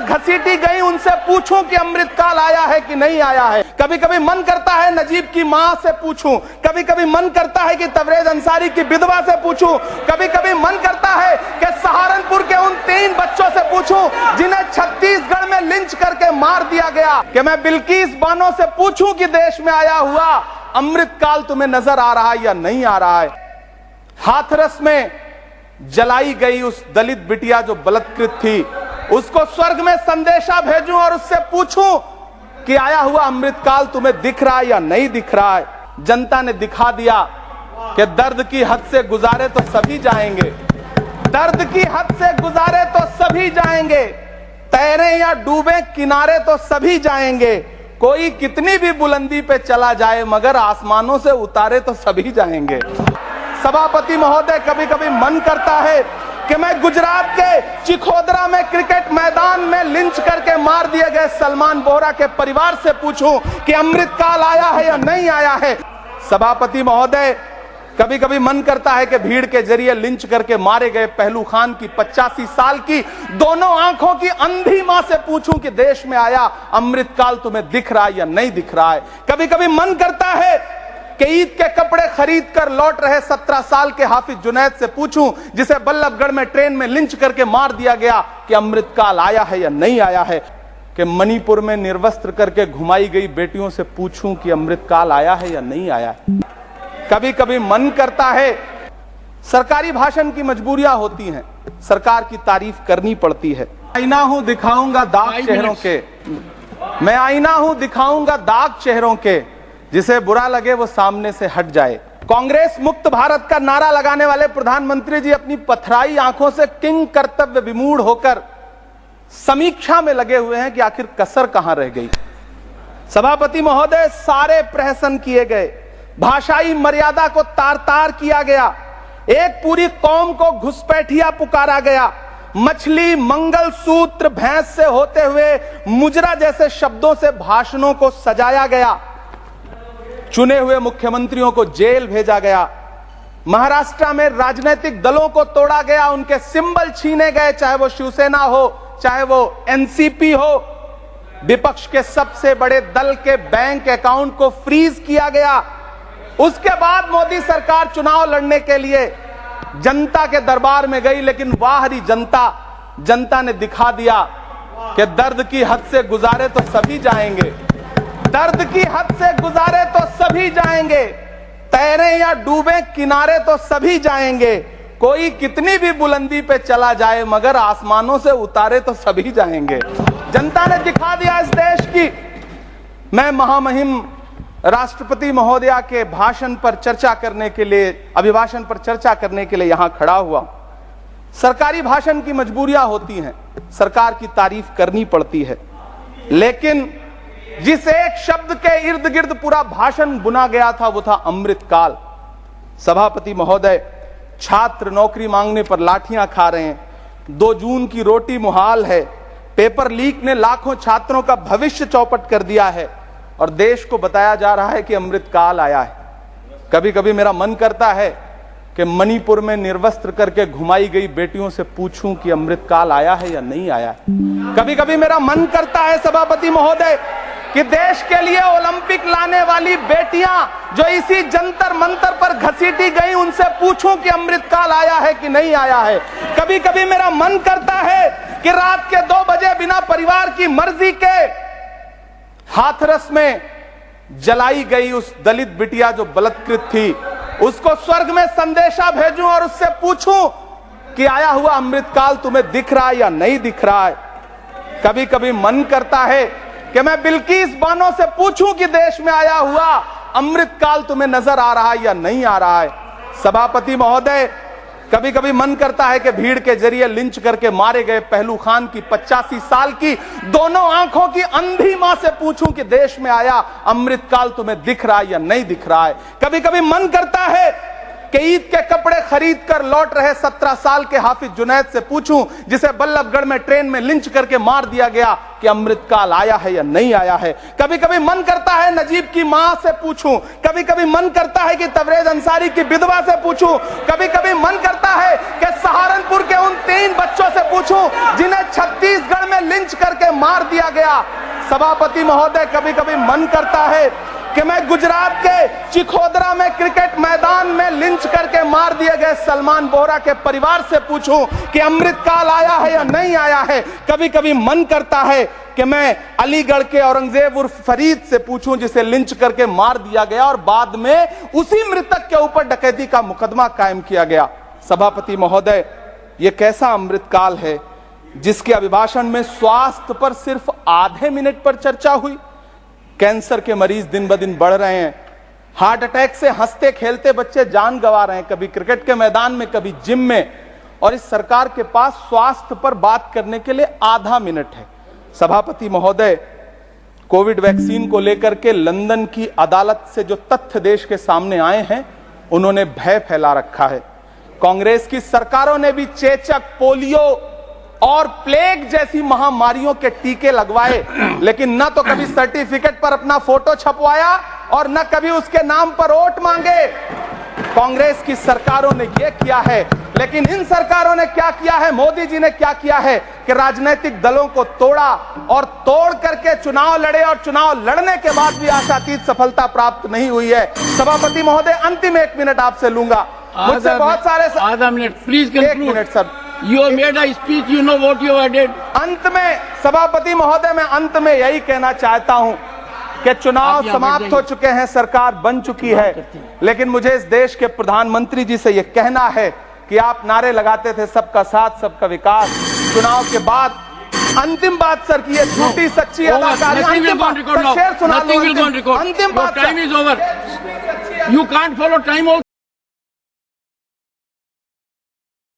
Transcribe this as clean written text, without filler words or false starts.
घसीटी गई उनसे पूछूं कि अमृतकाल आया है कि नहीं आया है। कभी कभी मन करता है नजीब की मां से पूछूं, कभी कभी मन करता है कि तबरेज अंसारी की विधवा से पूछूं, कभी कभी मन करता है कि सहारनपुर के उन 3 बच्चों से पूछूं जिन्हें छत्तीसगढ़ में लिंच करके मार दिया गया, कि मैं बिल्किस बानो से पूछूं कि देश में आया हुआ अमृतकाल तुम्हें नजर आ रहा है या नहीं आ रहा है। हाथरस में जलाई गई उस दलित बिटिया जो बलात्कृत थी, उसको स्वर्ग में संदेशा भेजूं और उससे पूछूं कि आया हुआ अमृतकाल तुम्हें दिख रहा है या नहीं दिख रहा है। जनता ने दिखा दिया कि दर्द की हद से गुजारे तो सभी जाएंगे, दर्द की हद से गुजारे तो सभी जाएंगे, तैरे या डूबे किनारे तो सभी जाएंगे, कोई कितनी भी बुलंदी पे चला जाए मगर आसमानों से उतारे तो सभी जाएंगे। सभापति महोदय, कभी कभी मन करता है कि मैं गुजरात के चिखोदरा में क्रिकेट मैदान में लिंच करके मार दिए गए सलमान बोहरा के परिवार से पूछूं कि अमृतकाल आया है या नहीं आया है। सभापति महोदय, कभी कभी मन करता है कि भीड़ के जरिए लिंच करके मारे गए पहलू खान की 85 साल की दोनों आंखों की अंधी मां से पूछूं कि देश में आया अमृतकाल तुम्हें दिख रहा है या नहीं दिख रहा है। कभी कभी मन करता है कि ईद के कपड़े खरीद कर लौट रहे 17 साल के हाफिज जुनैद से पूछूं, जिसे बल्लभगढ़ में ट्रेन में लिंच करके मार दिया गया, कि अमृतकाल आया है या नहीं आया है। कि मणिपुर में निर्वस्त्र करके घुमाई गई बेटियों से पूछूं कि अमृतकाल आया है या नहीं आया है। कभी कभी मन करता है, सरकारी भाषण की मजबूरियां होती हैं, सरकार की तारीफ करनी पड़ती है। आईना हूं दिखाऊंगा दाग चेहरों के, मैं आईना हूं दिखाऊंगा दाग चेहरों के, जिसे बुरा लगे वो सामने से हट जाए। कांग्रेस मुक्त भारत का नारा लगाने वाले प्रधानमंत्री जी अपनी पथराई आंखों से किंग कर्तव्य विमूढ़ होकर समीक्षा में लगे हुए हैं कि आखिर कसर कहां रह गई। सभापति महोदय, सारे प्रहसन किए गए, भाषाई मर्यादा को तार तार किया गया, एक पूरी कौम को घुसपैठिया पुकारा गया, मछली मंगल सूत्र भैंस से होते हुए मुजरा जैसे शब्दों से भाषणों को सजाया गया, चुने हुए मुख्यमंत्रियों को जेल भेजा गया, महाराष्ट्र में राजनीतिक दलों को तोड़ा गया, उनके सिंबल छीने गए, चाहे वो शिवसेना हो चाहे वो एनसीपी हो, विपक्ष के सबसे बड़े दल के बैंक अकाउंट को फ्रीज किया गया। उसके बाद मोदी सरकार चुनाव लड़ने के लिए जनता के दरबार में गई, लेकिन बाहरी जनता ने दिखा दिया कि दर्द की हद से गुजारे तो सभी जाएंगे, दर्द की हद से गुजारे तो सभी जाएंगे, तैरे या डूबे किनारे तो सभी जाएंगे, कोई कितनी भी बुलंदी पे चला जाए मगर आसमानों से उतारे तो सभी जाएंगे। जनता ने दिखा दिया इस देश की। मैं महामहिम राष्ट्रपति महोदया के भाषण पर चर्चा करने के लिए, अभिभाषण पर चर्चा करने के लिए यहां खड़ा हुआ। सरकारी भाषण की मजबूरियां होती हैं, सरकार की तारीफ करनी पड़ती है, लेकिन जिस एक शब्द के इर्द गिर्द पूरा भाषण बुना गया था वो था अमृतकाल। सभापति महोदय, छात्र नौकरी मांगने पर लाठियां खा रहे हैं, 2 जून की रोटी मुहाल है, पेपर लीक ने लाखों छात्रों का भविष्य चौपट कर दिया है और देश को बताया जा रहा है कि अमृतकाल आया है। कभी कभी मेरा मन करता है कि मणिपुर में निर्वस्त्र करके घुमाई गई बेटियों से पूछूं कि अमृतकाल आया है या नहीं आया है। कभी कभी मेरा मन करता है सभापति महोदय कि देश के लिए ओलंपिक लाने वाली बेटियां जो इसी जंतर मंतर पर घसीटी गई, उनसे पूछूं कि अमृतकाल आया है कि नहीं आया है। कभी कभी मेरा मन करता है कि रात के 2 बजे बिना परिवार की मर्जी के हाथरस में जलाई गई उस दलित बिटिया जो बलात्कृत थी, उसको स्वर्ग में संदेशा भेजूं और उससे पूछूं कि आया हुआ अमृतकाल तुम्हें दिख रहा है या नहीं दिख रहा है। कभी कभी मन करता है कि मैं बिल्किस बानो से पूछूं कि देश में आया हुआ अमृतकाल तुम्हें नजर आ रहा है या नहीं आ रहा है। सभापति महोदय, कभी कभी मन करता है कि भीड़ के जरिए लिंच करके मारे गए पहलू खान की 85 साल की दोनों आंखों की अंधी मां से पूछूं कि देश में आया अमृतकाल तुम्हें दिख रहा है या नहीं दिख रहा है। कभी कभी मन करता है कि ईद के कपड़े खरीद कर लौट रहे 17 साल के हाफिज जुनैद से पूछूं, जिसे बल्लभगढ़ में ट्रेन में लिंच करके मार दिया गया, कि अमृतकाल आया है या नहीं आया है। कभी कभी मन करता है नजीब की मां से पूछूं, कभी कभी मन करता है कि तबरेज अंसारी की विधवा से पूछूं, कभी कभी मन करता है कि सहारनपुर के उन 3 बच्चों से पूछूं जिन्हें छत्तीसगढ़ में लिंच करके मार दिया गया। सभापति महोदय, कभी कभी मन करता है कि मैं गुजरात के चिखोदरा में क्रिकेट मैदान में लिंच करके मार दिए गए सलमान बोहरा के परिवार से पूछूं कि अमृतकाल आया है या नहीं आया है। कभी कभी मन करता है कि मैं अलीगढ़ के औरंगजेब उर्फ फरीद से पूछूं, जिसे लिंच करके मार दिया गया और बाद में उसी मृतक के ऊपर डकैती का मुकदमा कायम किया गया। सभापति महोदय, यह कैसा अमृतकाल है जिसके अभिभाषण में स्वास्थ्य पर सिर्फ आधे मिनट पर चर्चा हुई। कैंसर के मरीज दिन ब दिन बढ़ रहे हैं, हार्ट अटैक से हंसते खेलते बच्चे जान गंवा रहे हैं, कभी क्रिकेट के मैदान में, कभी जिम में, और इस सरकार के पास स्वास्थ्य पर बात करने के लिए आधा मिनट है। सभापति महोदय, कोविड वैक्सीन को लेकर के लंदन की अदालत से जो तथ्य देश के सामने आए हैं, उन्होंने भय फैला रखा है। कांग्रेस की सरकारों ने भी चेचक, पोलियो और प्लेग जैसी महामारियों के टीके लगवाए, लेकिन न तो कभी सर्टिफिकेट पर अपना फोटो छपवाया और न कभी उसके नाम पर वोट मांगे। कांग्रेस की सरकारों ने यह किया है, लेकिन इन सरकारों ने क्या किया है, मोदी जी ने क्या किया है कि राजनीतिक दलों को तोड़ा और तोड़ करके चुनाव लड़े, और चुनाव लड़ने के बाद भी आशातीत सफलता प्राप्त नहीं हुई है। सभापति महोदय, अंतिम 1 मिनट आपसे लूंगा, मुझसे बहुत सारे आधा minute please. 1 minute sir. You have made a speech, you know what you have did. अंत में सभापति महोदय, मैं अंत में यही कहना चाहता हूं कि चुनाव समाप्त हो चुके हैं, सरकार बन चुकी है, लेकिन मुझे इस देश के प्रधानमंत्री जी से यह कहना है कि आप नारे लगाते थे सबका साथ सबका विकास। चुनाव के बाद अंतिम बात सर की, ये झूठी सच्ची अदाकारी, अंतिम बात, शेर सुना लो, अंतिम बात, time is over, you can't follow time.